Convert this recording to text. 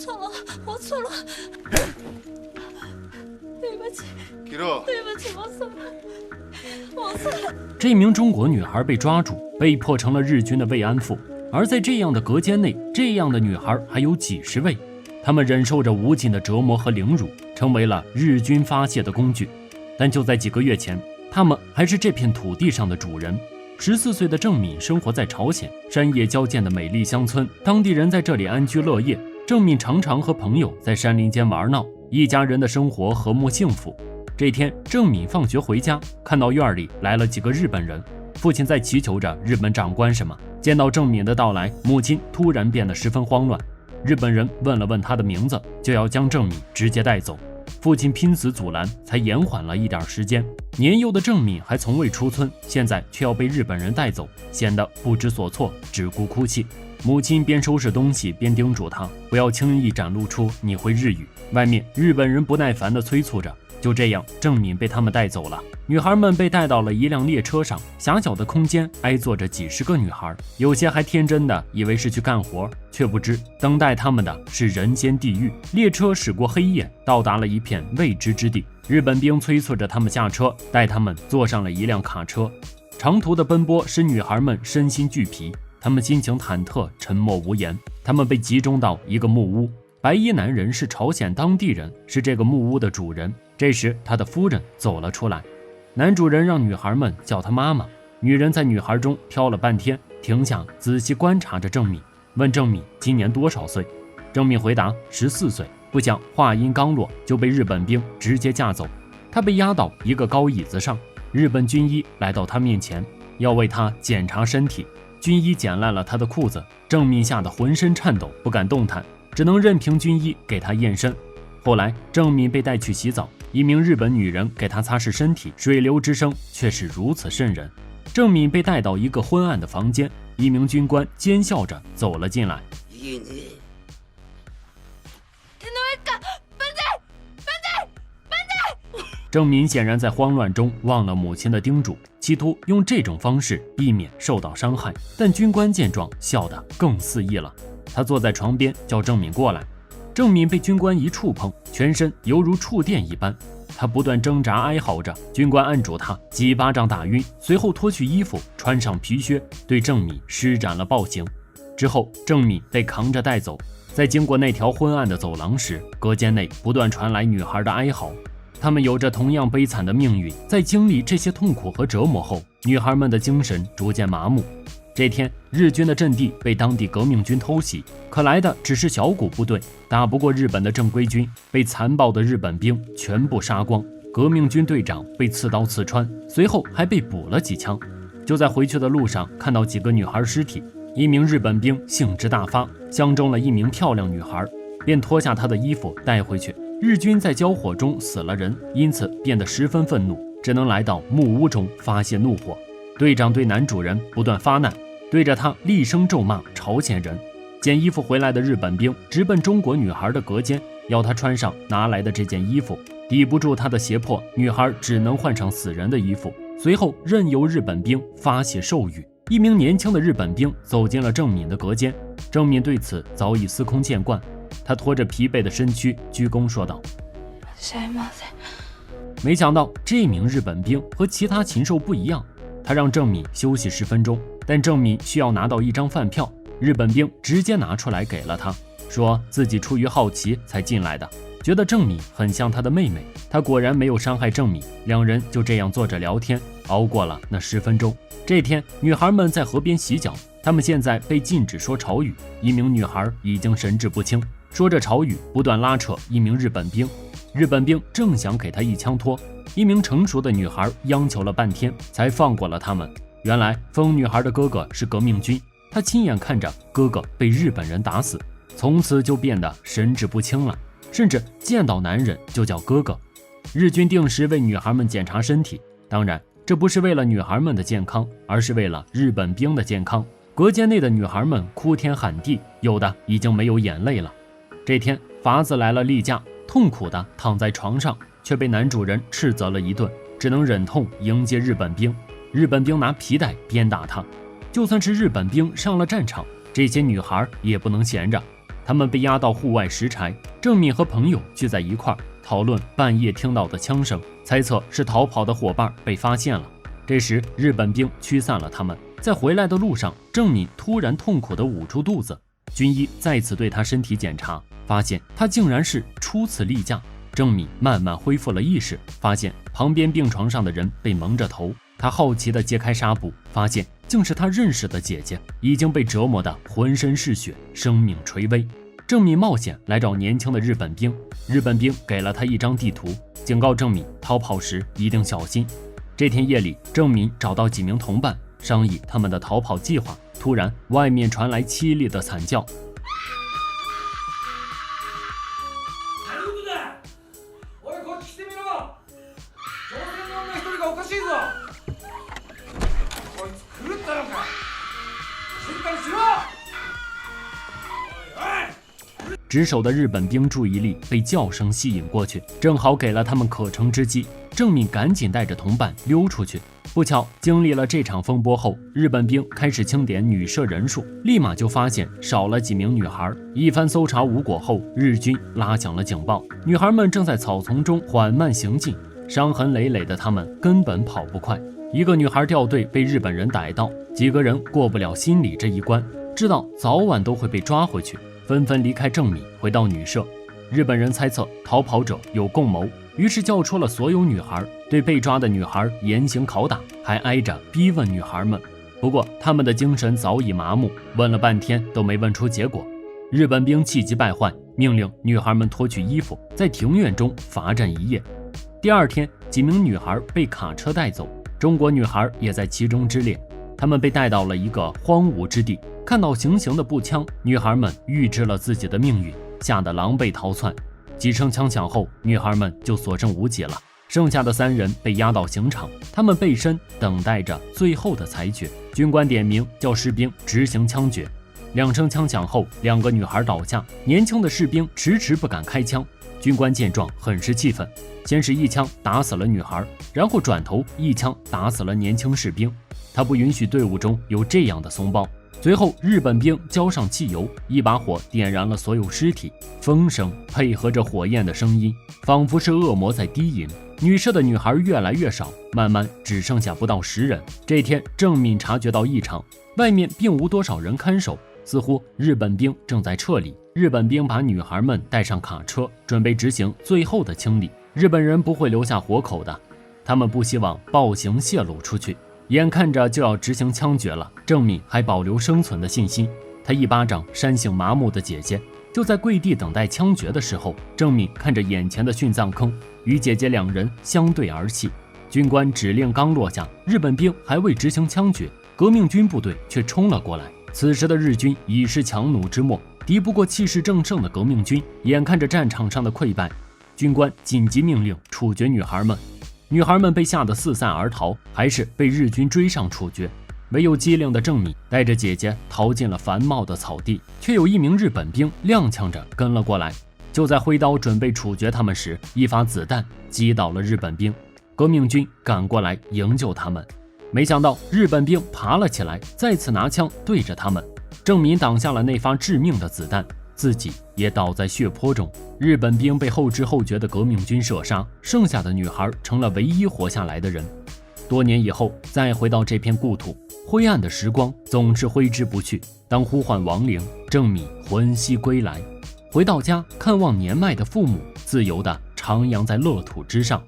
错了，我错了，对不起，对不起，我错了，我错了。这名中国女孩被抓住，被迫成了日军的慰安妇。而在这样的隔间内，这样的女孩还有几十位，她们忍受着无尽的折磨和凌辱，成为了日军发泄的工具。但就在几个月前，她们还是这片土地上的主人。14岁的郑敏生活在朝鲜山野交界的美丽乡村，当地人在这里安居乐业。郑敏常常和朋友在山林间玩闹，一家人的生活和睦幸福。这天，郑敏放学回家，看到院里来了几个日本人，父亲在祈求着日本长官什么。见到郑敏的到来，母亲突然变得十分慌乱。日本人问了问他的名字，就要将郑敏直接带走。父亲拼死阻拦，才延缓了一点时间。年幼的郑敏还从未出村，现在却要被日本人带走，显得不知所措，只顾哭泣。母亲边收拾东西边叮嘱他，不要轻易展露出你会日语。外面日本人不耐烦地催促着。就这样，郑敏被他们带走了。女孩们被带到了一辆列车上，狭小的空间挨坐着几十个女孩，有些还天真的以为是去干活，却不知等待他们的是人间地狱。列车驶过黑夜，到达了一片未知之地。日本兵催促着他们下车，带他们坐上了一辆卡车。长途的奔波使女孩们身心俱疲，她们心情忐忑，沉默无言。她们被集中到一个木屋，白衣男人是朝鲜当地人，是这个木屋的主人。这时他的夫人走了出来，男主人让女孩们叫他妈妈。女人在女孩中挑了半天，停下仔细观察着郑敏，问郑敏今年多少岁。郑敏回答14岁。不想话音刚落，就被日本兵直接架走。他被压到一个高椅子上，日本军医来到他面前，要为他检查身体。军医剪烂了他的裤子，郑敏吓得浑身颤抖，不敢动弹，只能任凭军医给他验身。后来郑敏被带去洗澡，一名日本女人给她擦拭身体，水流之声却是如此瘆人。郑敏被带到一个昏暗的房间，一名军官奸笑着走了进来。郑敏显然在慌乱中忘了母亲的叮嘱，企图用这种方式避免受到伤害，但军官见状笑得更肆意了。他坐在床边叫郑敏过来。郑敏被军官一触碰，全身犹如触电一般，他不断挣扎哀嚎着，军官按住他，几巴掌打晕，随后脱去衣服，穿上皮靴，对郑敏施展了暴行。之后郑敏被扛着带走，在经过那条昏暗的走廊时，隔间内不断传来女孩的哀嚎。她们有着同样悲惨的命运，在经历这些痛苦和折磨后，女孩们的精神逐渐麻木。这天，日军的阵地被当地革命军偷袭，可来的只是小股部队，打不过日本的正规军，被残暴的日本兵全部杀光。革命军队长被刺刀刺穿，随后还被补了几枪。就在回去的路上，看到几个女孩尸体，一名日本兵兴致大发，相中了一名漂亮女孩，便脱下她的衣服带回去。日军在交火中死了人，因此变得十分愤怒，只能来到木屋中发泄怒火。队长对男主人不断发难，对着他厉声咒骂朝鲜人。捡衣服回来的日本兵直奔中国女孩的隔间，要她穿上拿来的这件衣服。抵不住他的胁迫，女孩只能换上死人的衣服，随后任由日本兵发泄兽语。一名年轻的日本兵走进了郑敏的隔间，郑敏对此早已司空见惯，他拖着疲惫的身躯鞠躬说道：没想到这名日本兵和其他禽兽不一样，他让郑敏休息10分钟，但郑敏需要拿到一张饭票，日本兵直接拿出来给了他，说自己出于好奇才进来的，觉得郑敏很像他的妹妹。他果然没有伤害郑敏，两人就这样坐着聊天，熬过了那10分钟。这天，女孩们在河边洗脚，她们现在被禁止说潮语，一名女孩已经神志不清，说着潮语不断拉扯一名日本兵。日本兵正想给他一枪托，一名成熟的女孩央求了半天才放过了他们。原来疯女孩的哥哥是革命军，她亲眼看着哥哥被日本人打死，从此就变得神志不清了，甚至见到男人就叫哥哥。日军定时为女孩们检查身体，当然这不是为了女孩们的健康，而是为了日本兵的健康。隔间内的女孩们哭天喊地，有的已经没有眼泪了。这天，法子来了例假，痛苦地躺在床上，却被男主人斥责了一顿，只能忍痛迎接日本兵。日本兵拿皮带鞭打他。就算是日本兵上了战场，这些女孩也不能闲着，他们被押到户外拾柴，郑敏和朋友聚在一块儿讨论半夜听到的枪声，猜测是逃跑的伙伴被发现了。这时日本兵驱散了他们，在回来的路上，郑敏突然痛苦地捂住肚子，军医再次对他身体检查，发现他竟然是初次例假。郑敏慢慢恢复了意识，发现旁边病床上的人被蒙着头，他好奇地揭开纱布，发现竟是他认识的姐姐，已经被折磨得浑身是血，生命垂危。郑敏冒险来找年轻的日本兵，日本兵给了他一张地图，警告郑敏逃跑时一定小心。这天夜里，郑敏找到几名同伴，商议他们的逃跑计划。突然，外面传来凄厉的惨叫。值守的日本兵注意力被叫声吸引过去，正好给了他们可乘之机。郑敏赶紧带着同伴溜出去。不巧，经历了这场风波后，日本兵开始清点女舍人数，立马就发现少了几名女孩。一番搜查无果后，日军拉响了警报，女孩们正在草丛中缓慢行进，伤痕累累的她们根本跑不快。一个女孩掉队被日本人逮到，几个人过不了心理这一关，知道早晚都会被抓回去，纷纷离开郑敏，回到女舍。日本人猜测逃跑者有共谋，于是叫出了所有女孩，对被抓的女孩严刑拷打，还挨着逼问女孩们。不过他们的精神早已麻木，问了半天都没问出结果。日本兵气急败坏，命令女孩们脱去衣服，在庭院中罚站一夜。第二天，几名女孩被卡车带走，中国女孩也在其中之列。她们被带到了一个荒芜之地，看到行刑的步枪，女孩们预知了自己的命运，吓得狼狈逃窜。几声枪响后，女孩们就所剩无几了。剩下的3人被押到刑场，他们背身等待着最后的裁决。军官点名叫士兵执行枪决。2声枪响后，2个女孩倒下，年轻的士兵迟迟不敢开枪。军官见状很是气愤，先是一枪打死了女孩，然后转头一枪打死了年轻士兵。他不允许队伍中有这样的怂包。随后日本兵浇上汽油，一把火点燃了所有尸体，风声配合着火焰的声音，仿佛是恶魔在低吟。女舍的女孩越来越少，慢慢只剩下不到10人。这天郑敏察觉到异常，外面并无多少人看守，似乎日本兵正在撤离。日本兵把女孩们带上卡车，准备执行最后的清理。日本人不会留下活口的，他们不希望暴行泄露出去。眼看着就要执行枪决了，郑敏还保留生存的信心。他一巴掌扇醒麻木的姐姐。就在跪地等待枪决的时候，郑敏看着眼前的殉葬坑，与姐姐2人相对而泣。军官指令刚落下，日本兵还未执行枪决，革命军部队却冲了过来。此时的日军已是强弩之末，敌不过气势正盛的革命军。眼看着战场上的溃败，军官紧急命令处决女孩们。女孩们被吓得四散而逃，还是被日军追上处决。唯有机灵的郑敏带着姐姐逃进了繁茂的草地，却有一名日本兵踉跄着跟了过来。就在挥刀准备处决他们时，一发子弹击倒了日本兵。革命军赶过来营救他们，没想到日本兵爬了起来，再次拿枪对着他们。郑敏挡下了那发致命的子弹，自己也倒在血泊中。日本兵被后知后觉的革命军射杀，剩下的女孩成了唯一活下来的人。多年以后再回到这片故土，灰暗的时光总是挥之不去。当呼唤亡灵，郑敏魂兮归来，回到家看望年迈的父母，自由地徜徉在乐土之上。